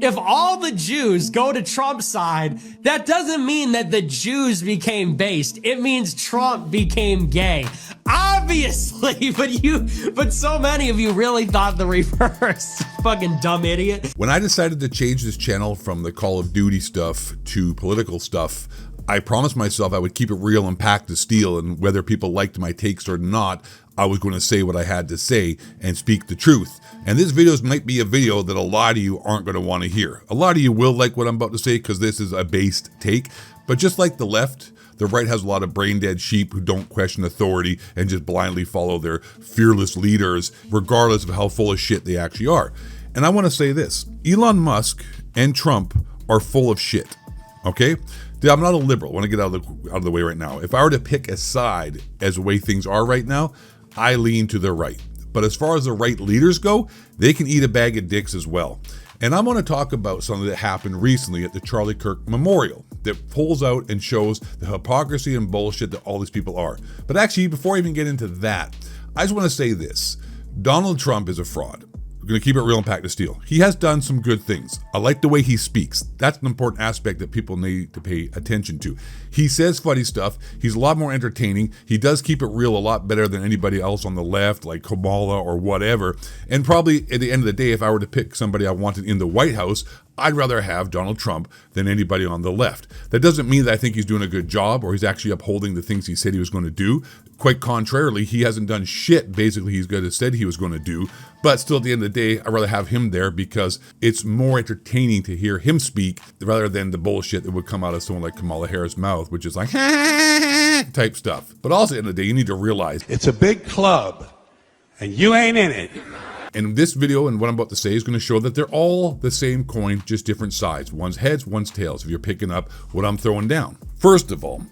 If all the Jews go to Trump's side, that doesn't mean that the Jews became based. It means Trump became gay. Obviously, but so many of you really thought the reverse. Fucking dumb idiot. When I decided to change this channel from the Call of Duty stuff to political stuff, I promised myself I would keep it real and pack the steel, and whether people liked my takes or not, I was going to say what I had to say and speak the truth. And this video might be a video that a lot of you aren't going to want to hear. A lot of you will like what I'm about to say because this is a based take, but just like the left, the right has a lot of brain dead sheep who don't question authority and just blindly follow their fearless leaders, regardless of how full of shit they actually are. And I want to say this, Elon Musk and Trump are full of shit, okay? I'm not a liberal. I want to get out of the way right now. If I were to pick a side as the way things are right now, I lean to the right. But as far as the right leaders go, they can eat a bag of dicks as well. And I want to talk about something that happened recently at the Charlie Kirk Memorial that pulls out and shows the hypocrisy and bullshit that all these people are. But actually, before I even get into that, I just want to say this. Donald Trump is a fraud. We're going to keep it real and pack the steel. He has done some good things. I like the way he speaks. That's an important aspect that people need to pay attention to. He says funny stuff. He's a lot more entertaining. He does keep it real a lot better than anybody else on the left, like Kamala or whatever. And probably at the end of the day, if I were to pick somebody I wanted in the White House, I'd rather have Donald Trump than anybody on the left. That doesn't mean that I think he's doing a good job or he's actually upholding the things he said he was going to do. Quite contrarily, he hasn't done shit basically he's going to said he was going to do. But still, at the end of the day, I'd rather have him there because it's more entertaining to hear him speak rather than the bullshit that would come out of someone like Kamala Harris' mouth, which is like type stuff. But also at the end of the day, you need to realize it's a big club and you ain't in it. And this video and what I'm about to say is going to show that they're all the same coin, just different sides. One's heads, one's tails, if you're picking up what I'm throwing down. First of all,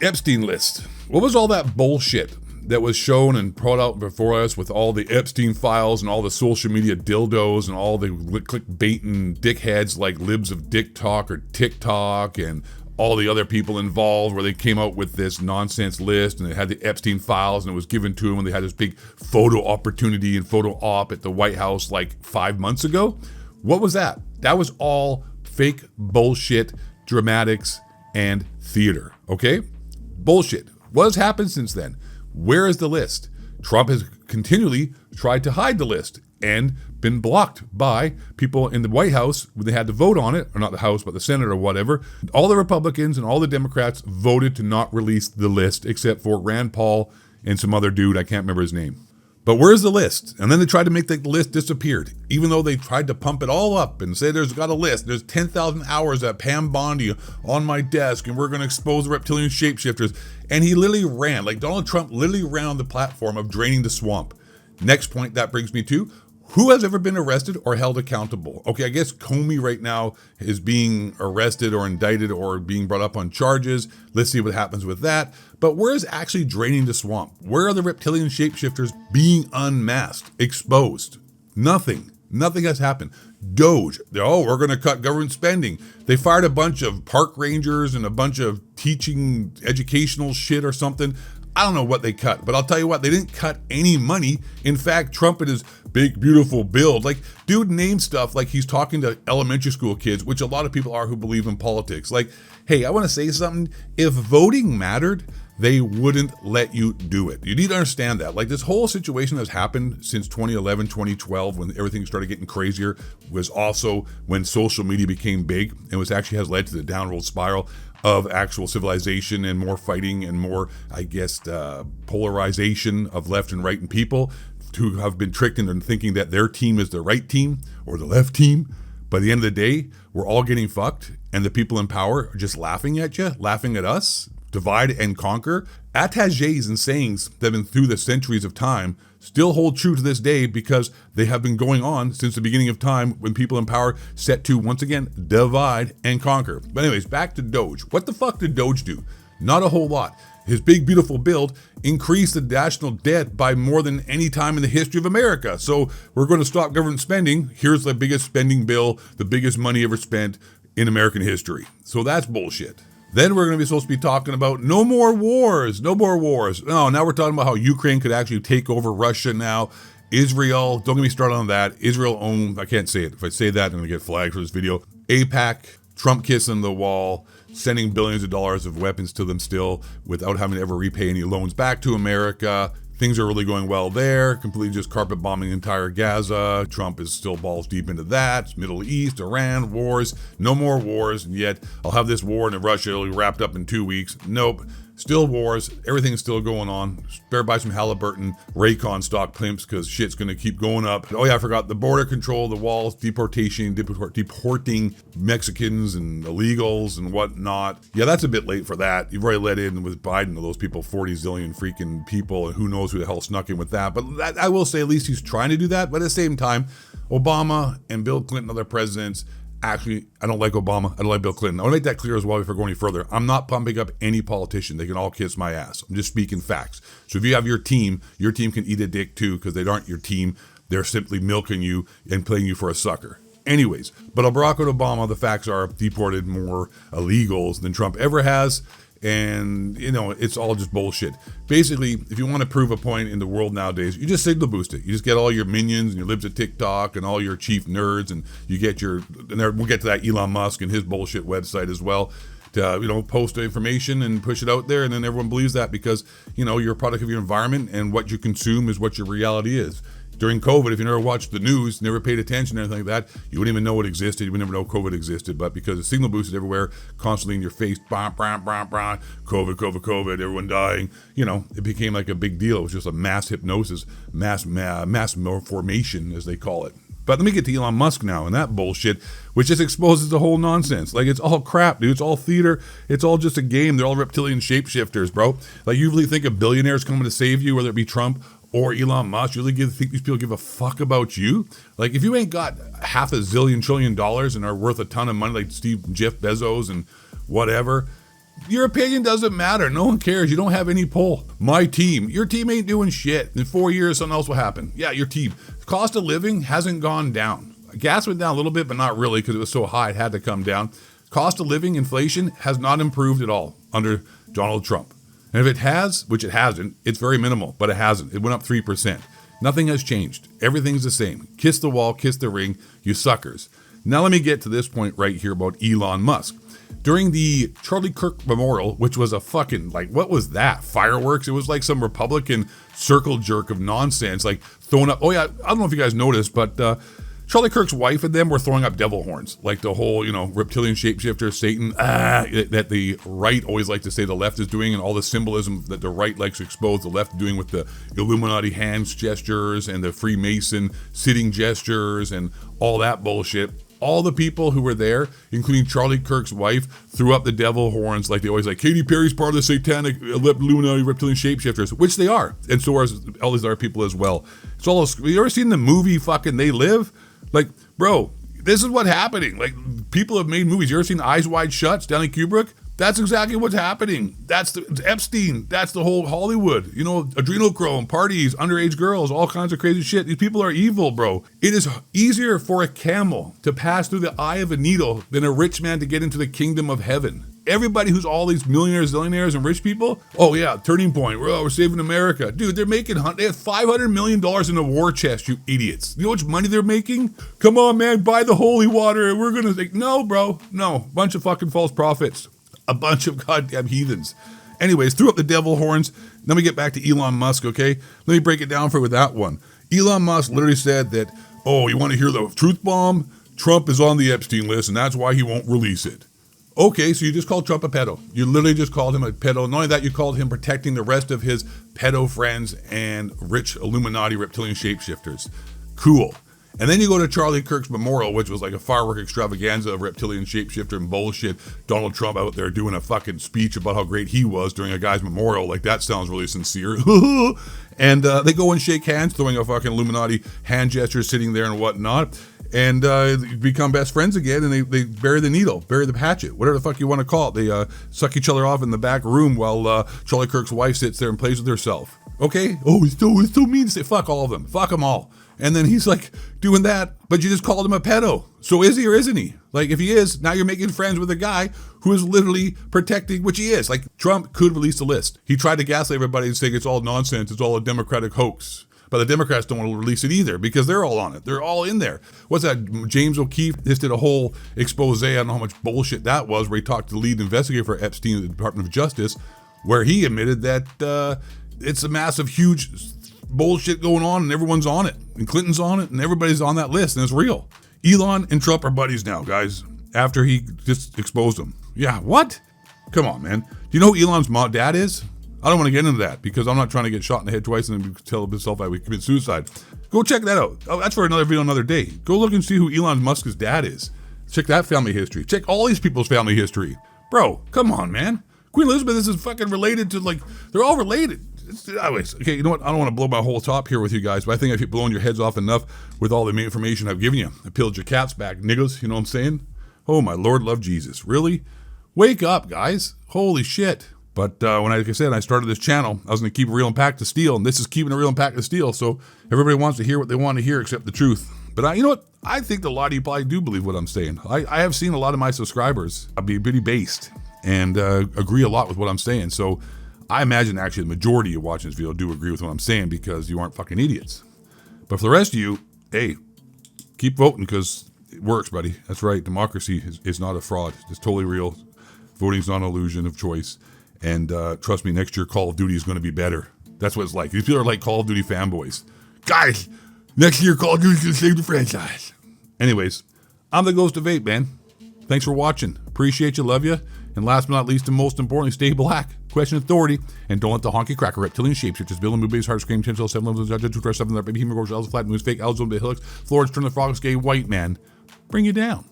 Epstein list. What was all that bullshit that was shown and brought out before us with all the Epstein files and all the social media dildos and all the clickbait and dickheads like Libs of Dick Talk or TikTok and all the other people involved, where they came out with this nonsense list and they had the Epstein files and it was given to them and they had this big photo opportunity and photo op at the White House like 5 months ago? What was that? That was all fake bullshit, dramatics, and theater, okay? Bullshit. What has happened since then? Where is the list? Trump has continually tried to hide the list and been blocked by people in the White House when they had to vote on it, or not the House, but the Senate or whatever. All the Republicans and all the Democrats voted to not release the list except for Rand Paul and some other dude, I can't remember his name. But where's the list? And then they tried to make the list disappeared, even though they tried to pump it all up and say there's got a list. There's 10,000 hours at Pam Bondi on my desk and we're going to expose the reptilian shapeshifters. And he literally ran, like Donald Trump literally ran on the platform of draining the swamp. Next point that brings me to, who has ever been arrested or held accountable? Okay, I guess Comey right now is being arrested or indicted or being brought up on charges. Let's see what happens with that. But where is actually draining the swamp? Where are the reptilian shapeshifters being unmasked, exposed? Nothing. Nothing has happened. Doge, we're going to cut government spending. They fired a bunch of park rangers and a bunch of teaching educational shit or something. I don't know what they cut, but I'll tell you what, they didn't cut any money. In fact, Trump and his big, beautiful build, like, dude named stuff like he's talking to elementary school kids, which a lot of people are who believe in politics. Like, hey, I want to say something. If voting mattered, they wouldn't let you do it. You need to understand that. Like, this whole situation has happened since 2011, 2012, when everything started getting crazier, was also when social media became big and was actually has led to the downward spiral of actual civilization and more fighting and more, I guess, polarization of left and right and people who have been tricked into thinking that their team is the right team or the left team. By the end of the day, we're all getting fucked and the people in power are just laughing at you, laughing at us. Divide and conquer. Attaches and sayings that have been through the centuries of time still hold true to this day because they have been going on since the beginning of time when people in power set to, once again, divide and conquer. But anyways, back to Doge. What the fuck did Doge do? Not a whole lot. His big, beautiful build increased the national debt by more than any time in the history of America. So we're going to stop government spending. Here's the biggest spending bill, the biggest money ever spent in American history. So that's bullshit. Then we're going to be supposed to be talking about no more wars, no more wars. No, now we're talking about how Ukraine could actually take over Russia now Israel, don't get me started on that. Israel owned, I can't say it. If I say that, I'm going to get flagged for this video. AIPAC, Trump kissing the wall, sending billions of dollars of weapons to them still without having to ever repay any loans back to America. Things are really going well there. Completely just carpet bombing entire Gaza. Trump is still balls deep into that. Middle East, Iran, wars. No more wars. And yet, I'll have this war in Russia. It'll be wrapped up in 2 weeks. Nope. Still wars. Everything's still going on. Better buy some Halliburton, Raycon stock pimps because shit's going to keep going up. Oh yeah, I forgot the border control, the walls, deporting Mexicans and illegals and whatnot. Yeah, that's a bit late for that. You've already let in with Biden, those people, 40 zillion freaking people, and who knows who the hell snuck in with that. But that, I will say at least he's trying to do that. But at the same time, Obama and Bill Clinton, other presidents, actually, I don't like Obama. I don't like Bill Clinton. I want to make that clear as well before going any further. I'm not pumping up any politician. They can all kiss my ass. I'm just speaking facts. So if you have your team can eat a dick too because they aren't your team. They're simply milking you and playing you for a sucker. Anyways, but Barack Obama, the facts are, deported more illegals than Trump ever has. And, you know, it's all just bullshit. Basically, if you want to prove a point in the world nowadays, you just signal boost it. You just get all your minions and your libs at TikTok and all your chief nerds, and you get your, and we'll get to that Elon Musk and his bullshit website as well, to, you know, post information and push it out there, and then everyone believes that because, you know, you're a product of your environment, and what you consume is what your reality is. During COVID, if you never watched the news, never paid attention to anything like that, you wouldn't even know it existed. You would never know COVID existed. But because the signal boosted everywhere, constantly in your face, COVID, everyone dying, you know, it became like a big deal. It was just a mass hypnosis, mass formation, as they call it. But let me get to Elon Musk now and that bullshit, which just exposes the whole nonsense. Like, it's all crap, dude. It's all theater. It's all just a game. They're all reptilian shapeshifters, bro. Like, you really think a billionaire's coming to save you, whether it be Trump or Elon Musk? You really think these people give a fuck about you? Like, if you ain't got half $1 zillion trillion and are worth a ton of money like Jeff Bezos and whatever, your opinion doesn't matter. No one cares. You don't have any pull. My team. Your team ain't doing shit. In 4 years, something else will happen. Yeah, your team. Cost of living hasn't gone down. Gas went down a little bit, but not really because it was so high it had to come down. Cost of living, inflation has not improved at all under Donald Trump. And if it has, which it hasn't, it's very minimal, but it hasn't. It went up 3%. Nothing has changed. Everything's the same. Kiss the wall, kiss the ring, you suckers. Now let me get to this point right here about Elon Musk. During the Charlie Kirk Memorial, which was a fucking, like, what was that? Fireworks? It was like some Republican circle jerk of nonsense, like throwing up, oh yeah, I don't know if you guys noticed, but Charlie Kirk's wife and them were throwing up devil horns, like the whole, you know, reptilian shapeshifter, Satan, that the right always like to say the left is doing, and all the symbolism that the right likes to expose the left doing with the Illuminati hands gestures and the Freemason sitting gestures and all that bullshit. All the people who were there, including Charlie Kirk's wife, threw up the devil horns like they always like. Katy Perry's part of the satanic Illuminati reptilian shapeshifters, which they are, and so are all these other people as well. It's all. You ever seen the movie fucking They Live? Like, bro, this is what's happening. Like, people have made movies. You ever seen Eyes Wide Shut, Stanley Kubrick? That's exactly what's happening. It's Epstein. That's the whole Hollywood. You know, adrenochrome, parties, underage girls, all kinds of crazy shit. These people are evil, bro. It is easier for a camel to pass through the eye of a needle than a rich man to get into the kingdom of heaven. Everybody who's all these millionaires, zillionaires, and rich people, oh yeah, turning point. We're saving America. Dude, they have $500 million in a war chest, you idiots. You know how much money they're making? Come on, man, buy the holy water and we're gonna think, no, bro, no. Bunch of fucking false prophets. A bunch of goddamn heathens. Anyways, threw up the devil horns. Let me get back to Elon Musk, okay? Let me break it down for you with that one. Elon Musk literally said that, oh, you want to hear the truth bomb? Trump is on the Epstein list, and that's why he won't release it. Okay, so you just called Trump a pedo. You literally just called him a pedo. Not only that, you called him protecting the rest of his pedo friends and rich Illuminati reptilian shapeshifters. Cool. And then you go to Charlie Kirk's memorial, which was like a firework extravaganza of reptilian shapeshifter and bullshit. Donald Trump out there doing a fucking speech about how great he was during a guy's memorial. Like, that sounds really sincere. And they go and shake hands, throwing a fucking Illuminati hand gesture, sitting there and whatnot. And become best friends again, and they bury the needle, bury the hatchet, whatever the fuck you want to call it. They suck each other off in the back room while Charlie Kirk's wife sits there and plays with herself. Okay? Oh, it's so mean to say, fuck all of them. Fuck them all. And then he's like doing that, but you just called him a pedo. So is he or isn't he? Like, if he is, now you're making friends with a guy who is literally protecting, which he is. Like, Trump could release a list. He tried to gaslight everybody and say it's all nonsense, it's all a Democratic hoax. But the Democrats don't want to release it either because they're all on it. They're all in there. What's that? James O'Keefe just did a whole expose. I don't know how much bullshit that was, where he talked to the lead investigator for Epstein at the Department of Justice, where he admitted that it's a massive, huge bullshit going on and everyone's on it. And Clinton's on it and everybody's on that list and it's real. Elon and Trump are buddies now, guys, after he just exposed them. Yeah, what? Come on, man. Do you know who Elon's dad is? I don't want to get into that because I'm not trying to get shot in the head twice and then tell himself I would commit suicide. Go check that out. Oh, that's for another video another day. Go look and see who Elon Musk's dad is. Check that family history. Check all these people's family history. Bro, come on, man. Queen Elizabeth is fucking related to, like, they're all related. Anyways, okay, you know what? I don't want to blow my whole top here with you guys, but I think I've blown your heads off enough with all the information I've given you. I peeled your cats back, niggas, you know what I'm saying? Oh, my Lord, love Jesus. Really? Wake up, guys. Holy shit. But like I said, I started this channel, I was going to keep it real and packed to steal, and this is keeping it real and packed to steal, so everybody wants to hear what they want to hear except the truth. But you know what? I think a lot of you probably do believe what I'm saying. I have seen a lot of my subscribers be pretty based and agree a lot with what I'm saying. So I imagine actually the majority of you watching this video do agree with what I'm saying because you aren't fucking idiots. But for the rest of you, hey, keep voting because it works, buddy. That's right. Democracy is not a fraud. It's totally real. Voting's not an illusion of choice. And trust me, next year Call of Duty is going to be better. That's what it's like. These people are like Call of Duty fanboys. Guys, next year Call of Duty is going to save the franchise. Anyways, I'm the Ghost of Vape, man. Thanks for watching. Appreciate you, love you. And last but not least, and most importantly, stay black. Question authority, and don't let the honky cracker reptilian shapes such as Bill and Moobase, Heart Scream, 10 7 levels, 2 7 baby, Hemo, Gorge, Elsa, Flat, Moose, Fake, Alzo, Bit, Hillocks, Florence, Turn the Frogs, Gay, White Man. Bring you down.